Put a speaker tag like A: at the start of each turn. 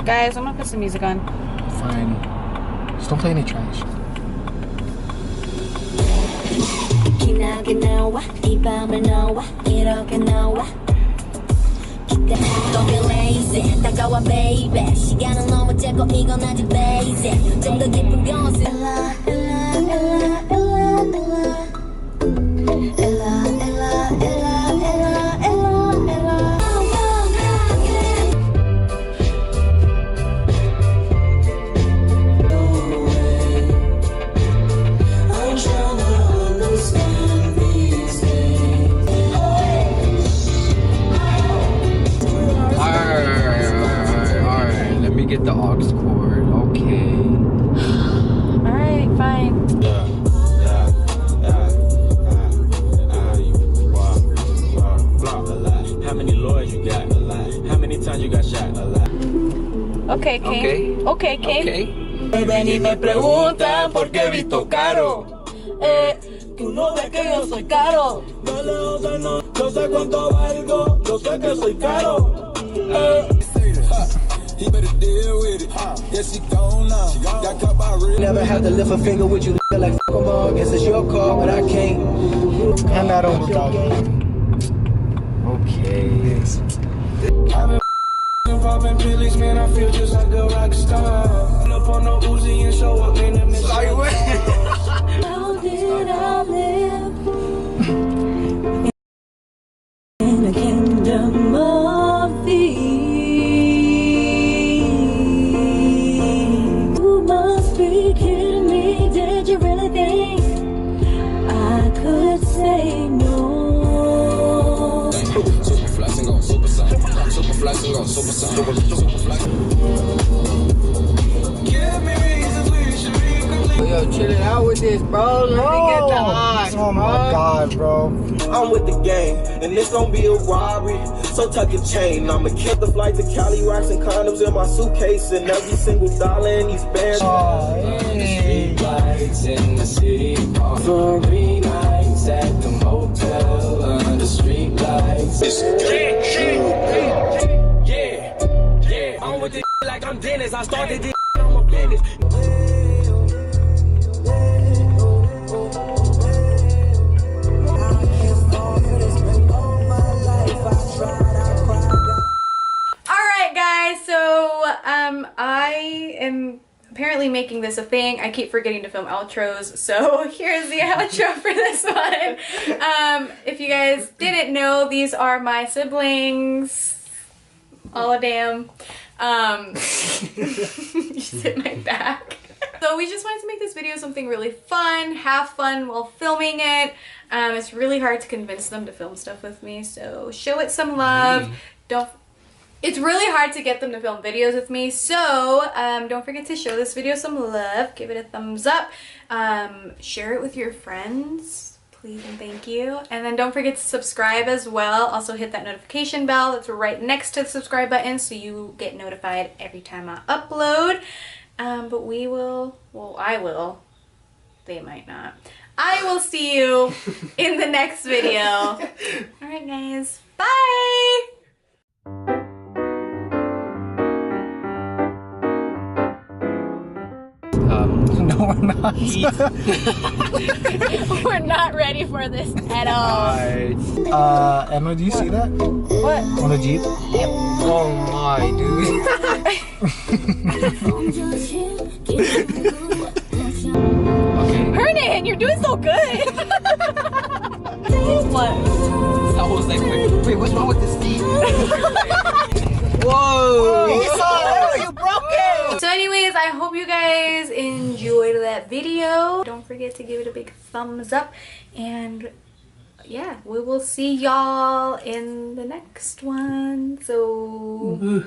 A: Guys, I'm gonna put some music on.
B: Fine. Just don't play any trash.
C: Get the aux cord, okay.
A: Alright, fine.
D: How many lawyers you got? A lot. How many times you got shot? A lot.
A: Okay, King. Okay, King.
D: Ven y me preguntan por qué visto caro. Tú no ves que yo soy caro. No sé cuánto valgo, yo sé que soy caro. He better deal with it. Yes, she gone now. Got caught by real. Never have to lift a finger with you like f*** them all. Guess it's your call, but I can't.
B: Hand that over, dog.
C: Okay.
D: I've been popping pills, man. I feel just like a rock star. Pull up on the Uzi and show up in the middle. How did I live in a kingdom of thieves?
C: Yo, chill it out with this, bro. Let me get the odds,
B: oh my god, bro.
D: I'm with the gang, and this gon' be a robbery. So tuck your chain. I'ma keep the flight to Cali, rocks and condoms in my suitcase, and every single dollar in these bands.
C: Street lights in the city, for green nights at the motel under street lights. Yeah. I'm with this like I'm Dennis. I started this, I'm a finish.
A: Alright guys, so I am apparently making this a thing. I keep forgetting to film outros, so here's the outro for this one. If you guys didn't know, these are my siblings. All damn. You sit my back. So we just wanted to make this video something really fun, have fun while filming it. It's really hard to convince them to film stuff with me, so show it some love. It's really hard to get them to film videos with me, so don't forget to show this video some love. Give it a thumbs up. Share it with your friends, please and thank you. And then don't forget to subscribe as well. Also hit that notification bell that's right next to the subscribe button so you get notified every time I upload. But we will, well, I will. They might not. I will see you in the next video. Alright guys, bye!
B: No, we're not.
A: We're not ready for this at all.
B: Emma, do you see that?
A: What?
B: On the Jeep?
C: Oh my, dude. Okay.
A: Hernan, you're doing so good. What?
C: I was like, wait, what's wrong with the seat? Whoa!
B: You broke it!
A: So anyways, I hope you guys enjoyed that video. Don't forget to give it a big thumbs up. And yeah, we will see y'all in the next one. So...